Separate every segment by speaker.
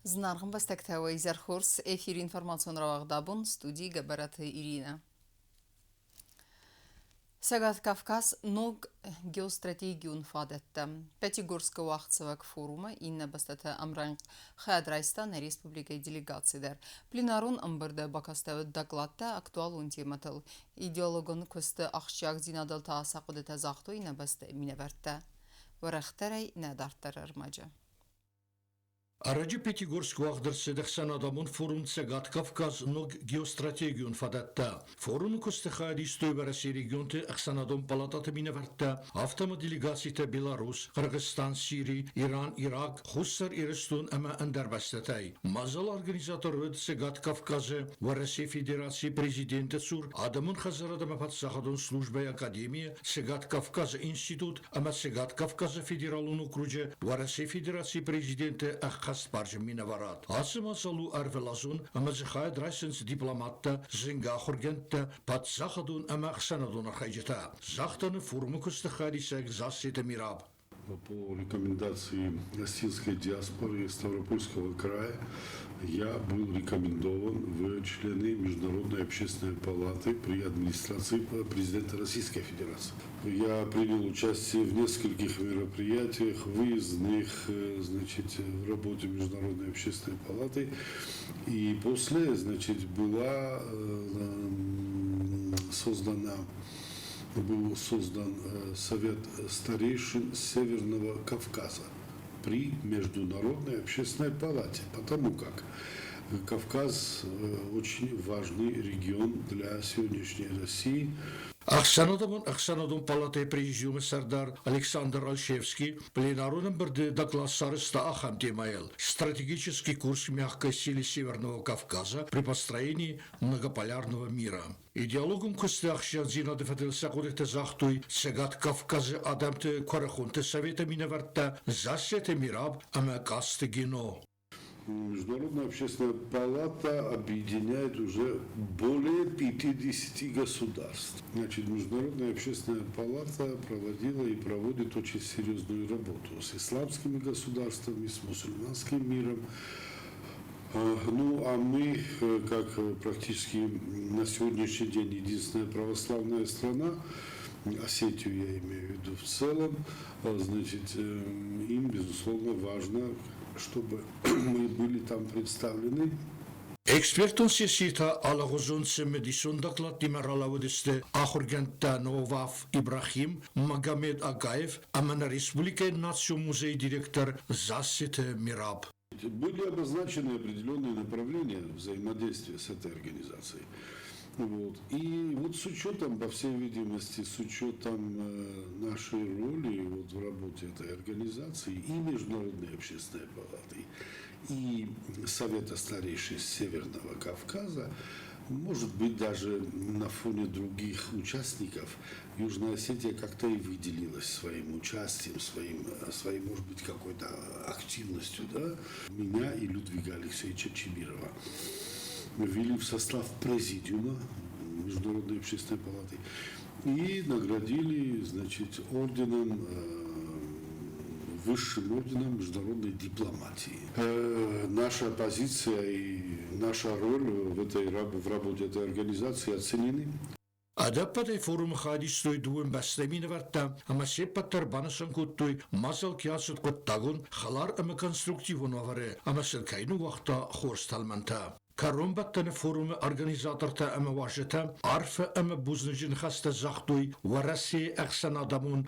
Speaker 1: Знаргын бастактава изархурс эфир информацион равагдабун студии Габараты Ирина. Сагат Кавказ ног геостратегиун фадетта. Пятигорска уахцевак форума инна бастата амранг Хадрайстан республика делегациядер. Пленарун амбырда бакастава докладта актуалун тематыл. Идеологон косты ахшак зинадал таасақуды тазахту инна баста минаверта. Варахтарай надарттарар мажа.
Speaker 2: Aracı Petigorsk Вагдерседехсан адамын форум Сагат Кавказ ног геостратегион фадатта. Форум костехади стойбараси регионте Ахсанадон палатата минаварта. Автома делегациите Беларус, Кыргызстан, Сирия, Иран, Ирак, Хуссар Ирестун ама андарбастатай. Мазал организатор өд Сагат Кавказы, Вараси Федерации президенты Цур, адамын хазарадама патсахадон службай академия, Сагат Кавказы институт, ама Сагат Кавказы федералун округе, Вараси Федерации президенты Каспаржы минаварат. Асыма салу арвелазун, ама зихая драйсенс дипломатта, зинга хоргентта, пад захадун ама ахсанадун архайджата. Захтаны фурму кустахарисек засита мираб.
Speaker 3: По рекомендации осетинской диаспоры Ставропольского края я был рекомендован в члены Международной общественной палаты при администрации президента Российской Федерации. Я принял участие в нескольких мероприятиях, выездных, в работе Международной общественной палаты. И после, была был создан Совет старейшин Северного Кавказа при Международной общественной палате, потому как Кавказ очень важный регион для сегодняшней России.
Speaker 2: Ахсанадон палатай президиума Сардар Александр Альшевский пленарным бірді доклад сарыста ахам темаял. Стратегический курс мягкой силы Северного Кавказа при построении многополярного мира. Идеологом косты ахшан зинады фаделса кудекте захтуй Сагат Кавказы адамты корахунты совета минаварта засеты мираб амакасты гино.
Speaker 3: Международная общественная палата объединяет уже более 50 государств. Международная общественная палата проводила и проводит очень серьезную работу с исламскими государствами, с мусульманским миром. А мы, как практически на сегодняшний день единственная православная страна, Осетию я имею в виду в целом, им, безусловно, важно, чтобы мы были там представлены.
Speaker 2: Экспертон сесита алагузун семедисон доклад димаралаводисте Ахургента Новав Ибрахим Магомед Агаев, Амана Республика Нацию музей директор Засите Мираб.
Speaker 3: Были обозначены определенные направления взаимодействия с этой организацией. И с учетом, по всей видимости, с учетом нашей роли в работе этой организации и Международной общественной палаты, и Совета старейшин Северного Кавказа, может быть, даже на фоне других участников, Южная Осетия как-то и выделилась своим участием, своей, может быть, какой-то активностью, меня и Людвига Алексеевича Чемирова ввели в состав президиума Международной общественной палаты и наградили, орденом, высшим орденом международной дипломатии. Наша позиция и наша роль в работе этой организации оценены.
Speaker 2: Адаппатай форум хадистой дуын бастаминаварта, ама сеппаттар банасан куттуй, масал киасут куттагун, халар ама конструктивун аваре, ама сылкайну вақта хорсталманта. Каромбаттаны форумы организаторта ама важета, арфа ама бузныжын хаста захтуй, вараси Ахсанадон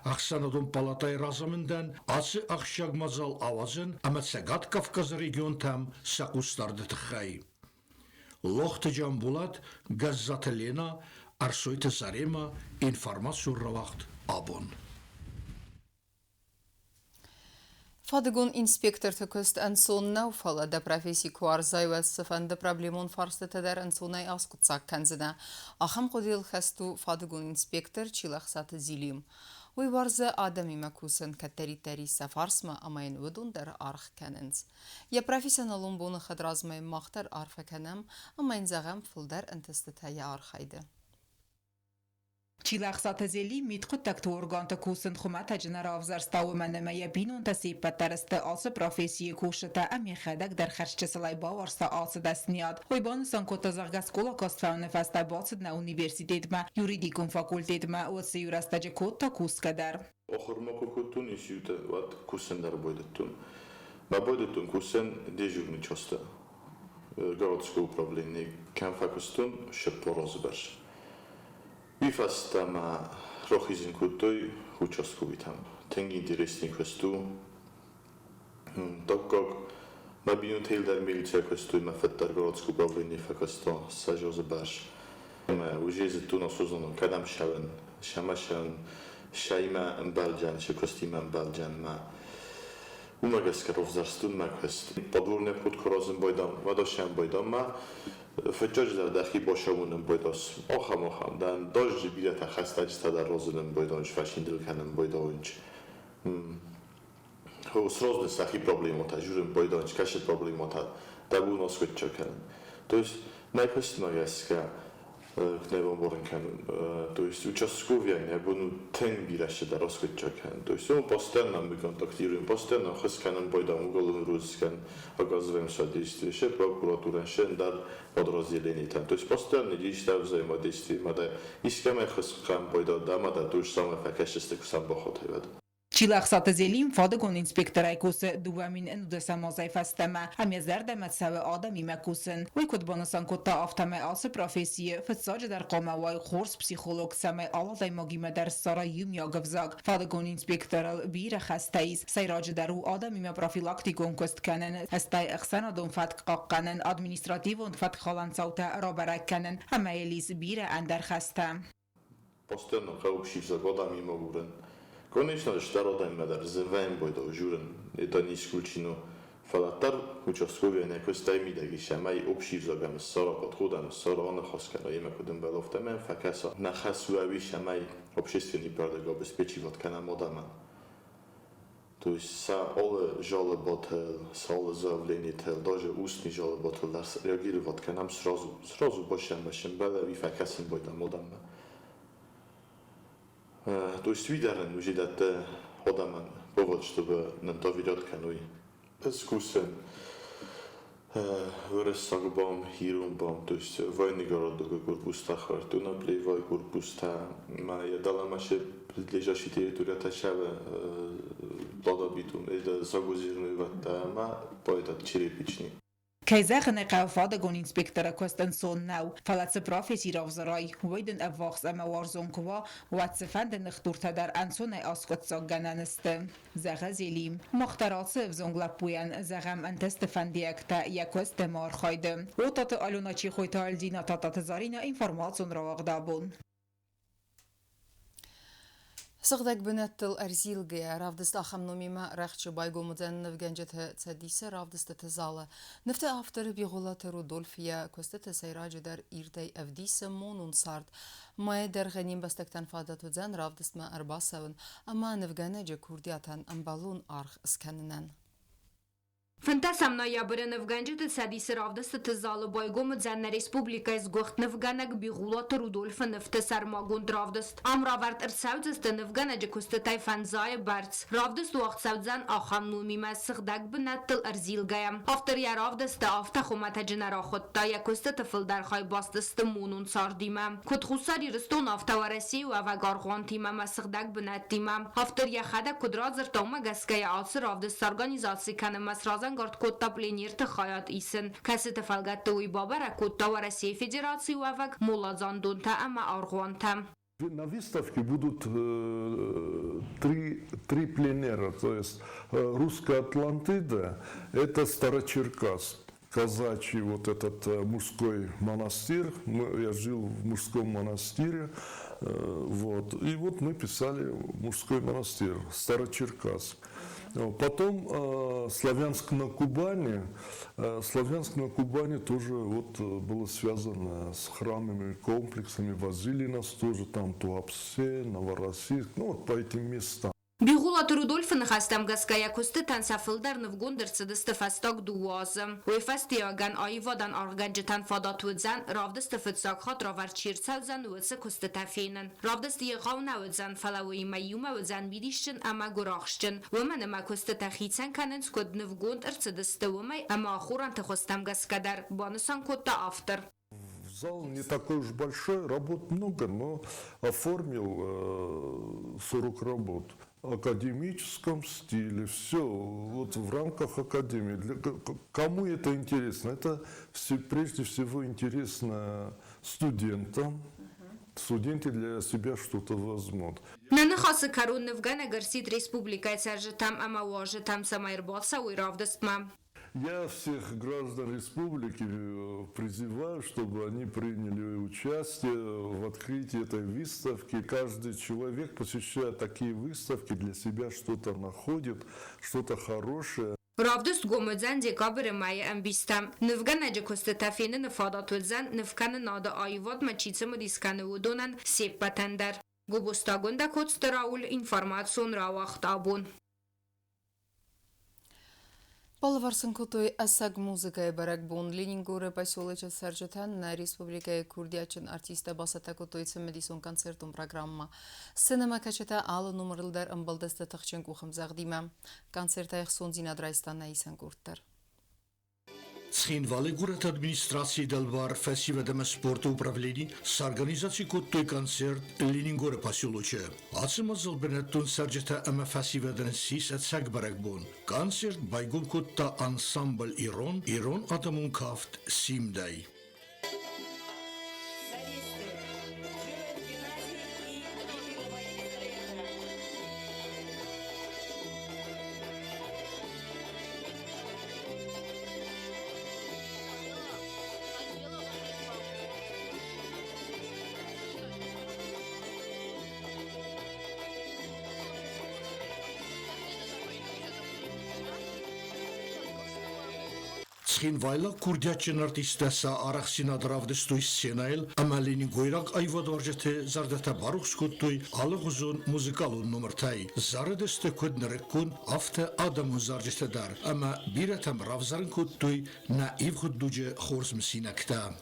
Speaker 2: палатай разамындан, асы ахшаг мазал авазын, ама Сагат Кавказ регион там сақустарды тхай. Лохты Жамбулат, Газзата Лена, Арсойты Зарема, информацию равахт абон.
Speaker 1: Фадыгон инспектор төкөст әнсон науфала да профессии куарзай вәсіфан да проблемон фарсты тәдәр әнсонай асқытсақ кәнзіна. Ахам қодел хәсту фадыгон инспектор чилақсаты зилим. Ой варзы адами мәкусын кәттәрі сафарсма амайын өдундар арх кәнінз. Я профессионалун боны қадразмай мақтар арфа кәнім, амайын зағам фылдар әнтісті тәйі архайды.
Speaker 4: Çilaqsatezeli mitqutak tuorganta kusin xumata jenerav zarstaw menemeye binun ta sipatterste ası profesiyi kuşta ami xedak der xerçeselay bavarsa ası desniyad. Hoyban sankota zargas kola kostfavne festa batsid na universitetma juridikum fakultetma o siyurastaje kotta kuskader.
Speaker 5: Oxurma kokutun institute vat kursender boydettun. Ma boydettun kursen dežurni čosta. Городское управление Кемфакустун Шепорозберж. Вифастама Рохизин Кутой участковитам. Тенги интересный косту. Так как мабину тейлдер милиция косту ма феттер городское управление факосто Сажозберж. Ма уже зетуна созоном кадам шавен, шамашан, шайма амбалджан, шекостима амбалджан ма. Umageska rovzarstun meghozt. Padulne putkorozun bojdam, vadosyan bojdam ma. Fecsajdar da hibosavunen bojdos. Oham, dan dojji bilete hasztagista da rozunen bojdoncs, fasindilkenen bojdoncs. Srozny sahi problemota, żurym bojdoncs, kasie problemota, da był noskwetczokelen. To jest najpierw mageska knewą borenkanun. To jest участковия не буду тен бираше да раскочакен. То есть он постоянно мы контактируем, постоянно хисканем бойдам уголовный русскан, оказываем содействие, ше прокуратура, ше дар подразделений там. То есть постоянно действия взаимодействия, мада искаме хискам бойда, да мада то же самое факешестек сам бахотевед.
Speaker 4: Çilaqsatezeli fadegon inspektoray kuse duvamin enudesa mozayfastama ami zerdemet sawe adami mekusin. Oy kutbonasan kutta aftame ası profesiye fetsace der qoma way khurs psixolog samay aladay magime der sara yumya gavzag. Fadegon inspektoral bire khastayis sayrace der u adami me profilaktikon kostkanen astay ixsanadon fatq qaqqanen administrativon fatq khalan sauta rabarakkanen ama elis bire ender khasta.
Speaker 5: Постоянно хаупшив за годами могурен. Конечно, что родами да развиваем бойда ужурен. Это не исключено. Фалатар участковия некой стайми да гишамай общив за гам сара подходам сара он хаскара има кудем балофтамен факаса на хасуави шамай общественный порядок обеспечивать канам одама. То есть са оле жалоботел, са оле заявленител, даже устный жалоботел да реагировать канам сразу башем бала ви факасен бойдам одама. То есть видарен уже дата одаман повод, чтобы на то видят кануи. Скусен выросагбам, хирумбам, то есть войны города корпуста хартуна, плевой корпуста, ма я дала маше предлежащей территории ташава подобитум, это загузирную вата, ма поэт черепичный.
Speaker 4: Keizachen fadegon inspektora kosten son nau, falatse profesi ravzarai, weiden avvachs ama warzonkova, watse fanden nechturta dar ansone askotsag gananeste. Zaga zelim, mochtaratse vzonglapuyan, zagam anteste fandiekta, jakoste marchajde. Otate aluna chi khoita aldina tatat zarina informacion ravagdabun.
Speaker 1: Сагдак бенеттел арзилге равдыст ахамномима рахчы байгомуден невгенжете цедисе равдысты тезалы. Нефте авторы биголаты Рудольфия көстеті сайраджыдар ирдей эвдисе монун сард. Май дергеним бастектен фадат удзен равдыстма арбасавын, ама невгенеже курдиатан амбалун арх сканинен.
Speaker 6: Фантасам ноябрь Невганджет садисы равдысты тезалы байгом дзенна республика из гохт Невганак бигулаты Рудольфа нефтесар магун равдыст. Амравард ирсаудзысты Невганаджи кустытай фанзай барц. Равдыст уақт саудзан ахам нумима сыхдак бінаттыл арзилгая. Автор я равдысты афта хумата джинара хотта я кустыты фылдар хай бастысты мунун сардима. Кутхусари рыстон афта вараси у авагаргон тимама сыхдак бінаттима. Автор я хада кудразыр тома гаская алсы равдыст организации канама сразан Гард котта пленирты хаят исен. Касыты фалгатты уйбабара котта России Федерации уавак муладзандунта ама аргуанта.
Speaker 7: На выставке будут три пленера, то есть русская Атлантида, это Старочеркасск, казачий вот этот мужской монастырь, я жил в мужском монастыре, вот, и вот мы писали мужской монастырь, Старочеркасск. Потом Славянск на Кубани. Славянск на Кубани тоже вот было связано с храмами, комплексами. Возили нас тоже там Туапсе, Новороссийск, ну вот по этим местам.
Speaker 6: Бигула بیغولات رودولف نخستم گسکا یکوست تنسفل در نفگون در سدست فستاک دوازم وی فستیاگن آیوادن آرگنجتن فاداتود زن رافدست فتساک خاط راور چیرسل زن ویسه کست تفینن رافدست یقاو نود زن فلوی میوم و زن بیدیشن اما گراخشن و من اما کست تخیتسن کنن سکود نفگون در سدست ومی اما آخوران تخستم گسکا در بانسان کت آفتر
Speaker 7: Зал не такой уж большой, работ много, но оформил 40 работ в академическом стиле. Все вот в рамках академии. Кому это интересно? Это прежде всего интересно студентам. Студенты для себя что-то возьмут.
Speaker 6: نخواست کرون نفگن اگر سید республикай сержетам ама уажетам самайр болса уйравдыстма.
Speaker 7: Я всех граждан республики призываю, чтобы они приняли участие в открытии этой выставки. Каждый человек, посещая такие выставки, для себя что-то находит, что-то хорошее.
Speaker 6: رافدست گومدزن دکابر مای ام بیستم نفگن اجا کست تفینه نفاداتو زن نفکن نادا آیواد مچیڅه مدیسکنه و دونن سیب پتندر گوبستاگونده کتستراول информацион راوخت آبون
Speaker 1: Балварсын кутой асаг музыкай барак бун Ленингоры поселоча Саржетан на Республикой Курдячин артиста басата кутойца медисон концертум программа. Сценама качета алы номерлдар ымбалдасты тахчен кухам загдима. Концерта их сон зинадрайстан на исан курттар.
Speaker 2: Ცხინვალე გურათ ადმინისტრაცії დალვარ фестивалем спорта управлений с организацией куттой концерт Ленингоры поселоче. Ацимазал бенеттун сарджета ама фестивален сис ацаг баракбон. Концерт байгун кутта ансамбль Ирон атамун кафт симдай. Ცხინვალა Курдячин артистаса арахсинадравдестуй сценайл амалини гойрак айвадваржете зардата барухскуттуй алыгузун музыкалун номертай зарадесте коднереккун афте адамун заржете дар ама биратам равзарын куттуй на ивхуддуже хорсмсинакта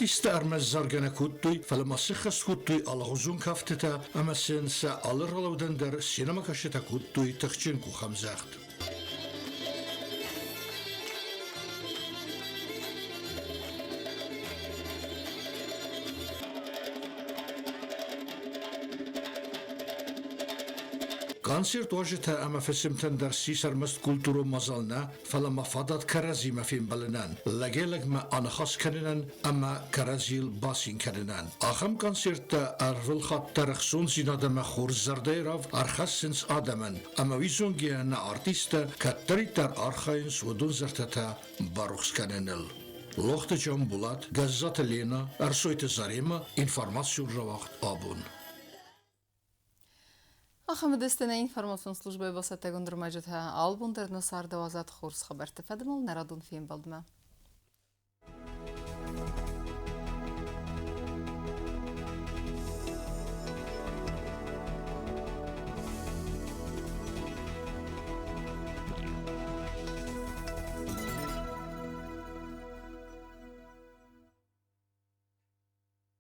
Speaker 2: Артиста армаз заргана куттуй фаламасихас куттуй алгузун кафтета амасен са алырлаудан дар синема кашета куттуй тахчин кухамзахт. Концерт ожета ама фесимтен дар сисармаст культуру мазална фала мафадат карази мафин баланан лагелаг ма анахас канинан ама каразил басин канинан ахам концертта арвил хат тарахсун зинада ма хорзардайрав архасинс адаман ама визунгия на артиста каттаритар архаинс водун зартата барухс канинил лохта Джон Булат газзата Лена арсойте Зарема информацию равахт абун
Speaker 1: Ахамедестена информацион службы басата гондурмажата албундар насарда азат хорс хабар тефадмал нарадун фим балдма